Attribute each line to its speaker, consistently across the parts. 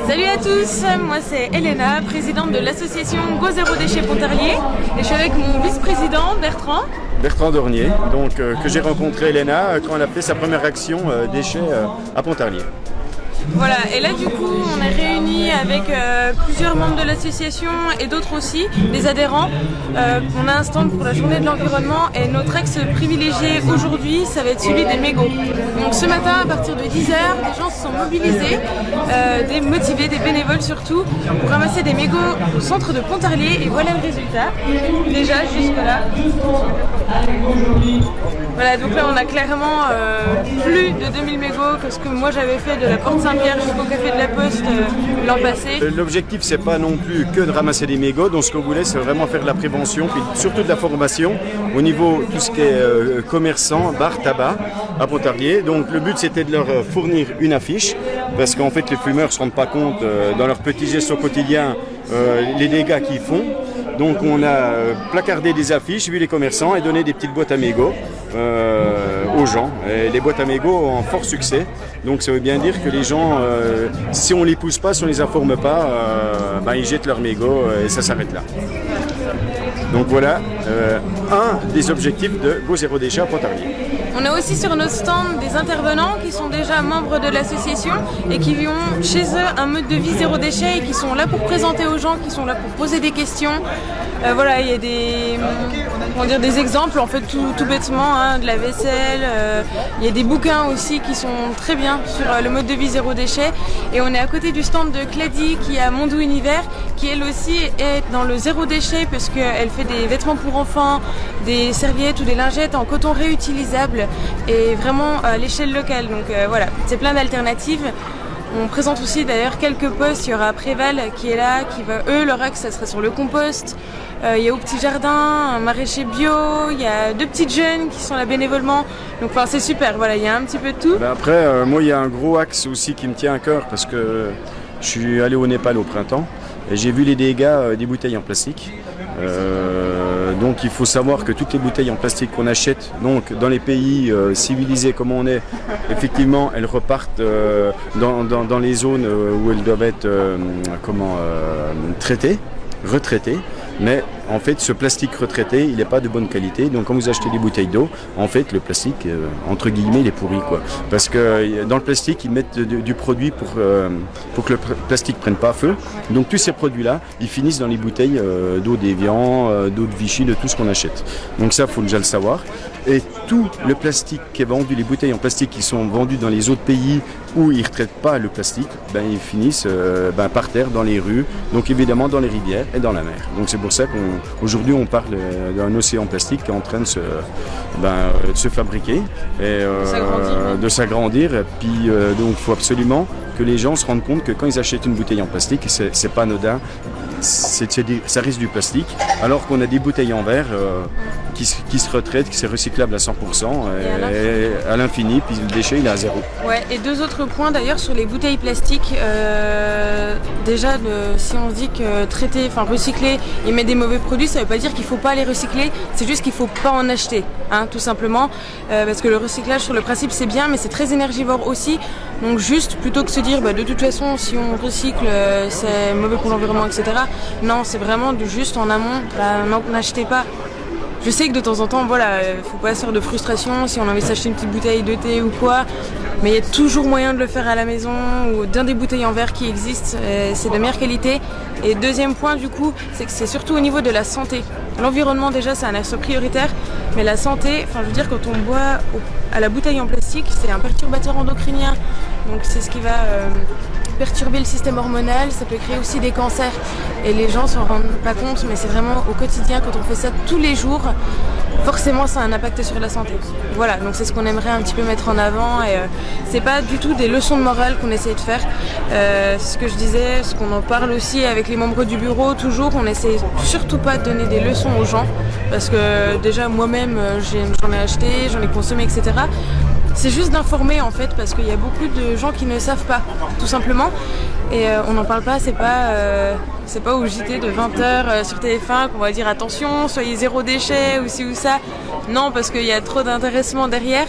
Speaker 1: Salut à tous, moi c'est Elena, présidente de l'association Go Zéro Déchet Pontarlier et je suis avec mon vice-président Bertrand.
Speaker 2: Bertrand Dornier, donc, que j'ai rencontré Elena quand elle a fait sa première action déchets à Pontarlier.
Speaker 1: Voilà, et là du coup on est réunis avec plusieurs membres de l'association et d'autres aussi, des adhérents. On a un stand pour la journée de l'environnement et notre axe privilégié aujourd'hui ça va être celui des mégots. Donc ce matin à partir de 10h, les gens se sont mobilisés, des motivés, des bénévoles surtout, pour ramasser des mégots au centre de Pontarlier et voilà le résultat, déjà jusque là. Voilà, donc là on a clairement plus de 2000 mégots que ce que moi j'avais fait de la Porte Saint-Pierre jusqu'au Café de la Poste l'an passé.
Speaker 2: L'objectif c'est pas non plus que de ramasser des mégots, donc ce qu'on voulait c'est vraiment faire de la prévention, puis surtout de la formation au niveau tout ce qui est commerçant, bar, tabac à Pontarlier. Donc le but c'était de leur fournir une affiche, parce qu'en fait les fumeurs ne se rendent pas compte dans leurs petits gestes au quotidien les dégâts qu'ils font. Donc on a placardé des affiches, vu les commerçants, et donné des petites boîtes à mégots aux gens. Et les boîtes à mégots ont un fort succès. Donc ça veut bien dire que les gens, si on ne les pousse pas, si on ne les informe pas, ils jettent leurs mégots et ça s'arrête là. Donc voilà un des objectifs de Go Zéro Déchet à Pontarlier.
Speaker 1: On a aussi sur nos stands des intervenants qui sont déjà membres de l'association et qui ont chez eux un mode de vie zéro déchet et qui sont là pour présenter aux gens, qui sont là pour poser des questions. Voilà, il y a des exemples en fait tout bêtement, de la vaisselle. Il y a des bouquins aussi qui sont très bien sur le mode de vie zéro déchet. Et on est à côté du stand de Clady qui est à Mondou Univers, qui elle aussi est dans le zéro déchet parce qu'elle fait des vêtements pour enfants, des serviettes ou des lingettes en coton réutilisable et vraiment à l'échelle locale. Donc voilà, c'est plein d'alternatives. On présente aussi d'ailleurs quelques postes. Il y aura Préval qui est là, qui va, leur axe ça serait sur le compost. Il y a Au Petit Jardin, un maraîcher bio, il y a 2 petites jeunes qui sont là bénévolement. Donc enfin, c'est super, voilà, il y a un petit peu de tout.
Speaker 2: Après, moi il y a un gros axe aussi qui me tient à cœur parce que je suis allé au Népal au printemps et j'ai vu les dégâts des bouteilles en plastique. Donc il faut savoir que toutes les bouteilles en plastique qu'on achète donc, dans les pays civilisés comme on est, effectivement elles repartent dans les zones où elles doivent être traitées, retraitées. Mais en fait ce plastique retraité il n'est pas de bonne qualité, donc quand vous achetez des bouteilles d'eau, en fait le plastique entre guillemets il est pourri quoi. Parce que dans le plastique ils mettent du produit pour que le plastique prenne pas feu. Donc tous ces produits là ils finissent dans les bouteilles d'eau d'Évian, d'eau de Vichy, de tout ce qu'on achète. Donc ça faut déjà le savoir. Et tout le plastique qui est vendu, les bouteilles en plastique qui sont vendues dans les autres pays où ils ne retraitent pas le plastique, ils finissent par terre dans les rues, donc évidemment dans les rivières et dans la mer. Donc c'est pour ça qu'aujourd'hui on parle d'un océan plastique qui est en train de se fabriquer et de s'agrandir. Et puis donc il faut absolument que les gens se rendent compte que quand ils achètent une bouteille en plastique, c'est pas anodin, ça risque du plastique, alors qu'on a des bouteilles en verre qui se retraitent, qui sont recyclables à 100% et à l'infini, puis le déchet il est à zéro.
Speaker 1: Ouais, et 2 autres points d'ailleurs sur les bouteilles plastiques. Déjà, si on se dit que traiter, recycler, il met des mauvais produits, ça ne veut pas dire qu'il ne faut pas les recycler, c'est juste qu'il ne faut pas en acheter, tout simplement. Parce que le recyclage sur le principe c'est bien, mais c'est très énergivore aussi. Donc juste, plutôt que se dire de toute façon si on recycle c'est mauvais pour l'environnement, etc. Non, c'est vraiment juste en amont, n'achetez pas. Je sais que de temps en temps, faut pas se faire de frustration si on a envie de s'acheter une petite bouteille de thé ou quoi, mais il y a toujours moyen de le faire à la maison ou dans des bouteilles en verre qui existent, c'est de meilleure qualité. Et deuxième point du coup, c'est que c'est surtout au niveau de la santé. L'environnement déjà c'est un axe prioritaire, mais la santé, je veux dire quand on boit à la bouteille en plastique, c'est un perturbateur endocrinien, donc c'est ce qui va perturber le système hormonal, ça peut créer aussi des cancers et les gens s'en rendent pas compte, mais c'est vraiment au quotidien quand on fait ça tous les jours, forcément ça a un impact sur la santé. Voilà, donc c'est ce qu'on aimerait un petit peu mettre en avant et c'est pas du tout des leçons de morale qu'on essaie de faire, c'est ce que je disais, ce qu'on en parle aussi avec les membres du bureau, toujours on essaie surtout pas de donner des leçons aux gens parce que déjà moi-même j'en ai acheté, j'en ai consommé, etc. C'est juste d'informer en fait parce qu'il y a beaucoup de gens qui ne savent pas tout simplement et on n'en parle pas, c'est pas au JT de 20h sur TF1 qu'on va dire attention, soyez zéro déchet ou ci ou ça. Non, parce qu'il y a trop d'intéressement derrière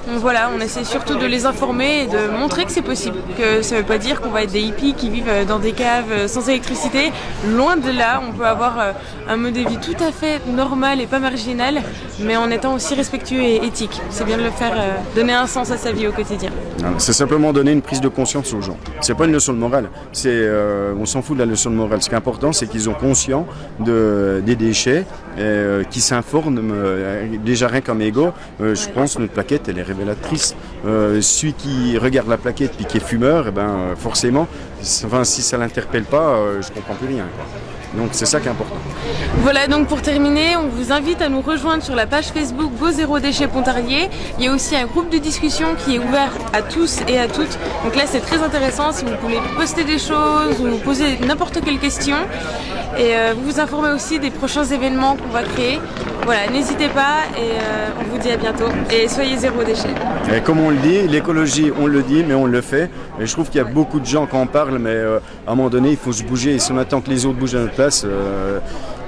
Speaker 1: Donc voilà, on essaie surtout de les informer et de montrer que c'est possible. Que ça ne veut pas dire qu'on va être des hippies qui vivent dans des caves sans électricité. Loin de là, on peut avoir un mode de vie tout à fait normal et pas marginal, mais en étant aussi respectueux et éthique. C'est bien de le faire, donner un sens à sa vie au quotidien.
Speaker 2: C'est simplement donner une prise de conscience aux gens. C'est pas une leçon de morale. On s'en fout de la leçon de morale. Ce qui est important, c'est qu'ils ont conscience des déchets, qui s'informent. Déjà rien qu'en mégot, je pense notre plaquette, elle est révélatrice. Celui qui regarde la plaquette puis qui est fumeur, forcément, si ça l'interpelle pas, je comprends plus rien, quoi. Donc c'est ça qui est important.
Speaker 1: Voilà, donc pour terminer, on vous invite à nous rejoindre sur la page Facebook Beau Zéro Déchet Pontarlier. Il y a aussi un groupe de discussion qui est ouvert à tous et à toutes. Donc là c'est très intéressant si vous voulez poster des choses ou poser n'importe quelle question. Et vous informer aussi des prochains événements qu'on va créer. Voilà, n'hésitez pas et on vous dit à bientôt. Et soyez zéro déchet.
Speaker 2: Et comme on le dit, l'écologie, on le dit, mais on le fait. Et je trouve qu'il y a beaucoup de gens qui en parlent, mais à un moment donné, il faut se bouger. Et si on attend que les autres bougent à notre place,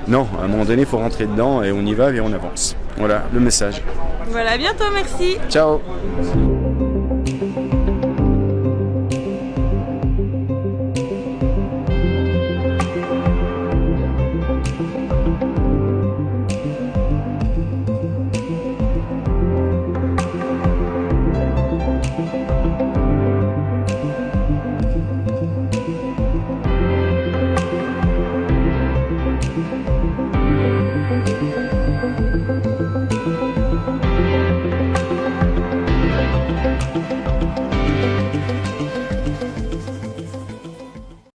Speaker 2: non, à un moment donné, il faut rentrer dedans et on y va et on avance. Voilà le message.
Speaker 1: Voilà, à bientôt, merci.
Speaker 2: Ciao.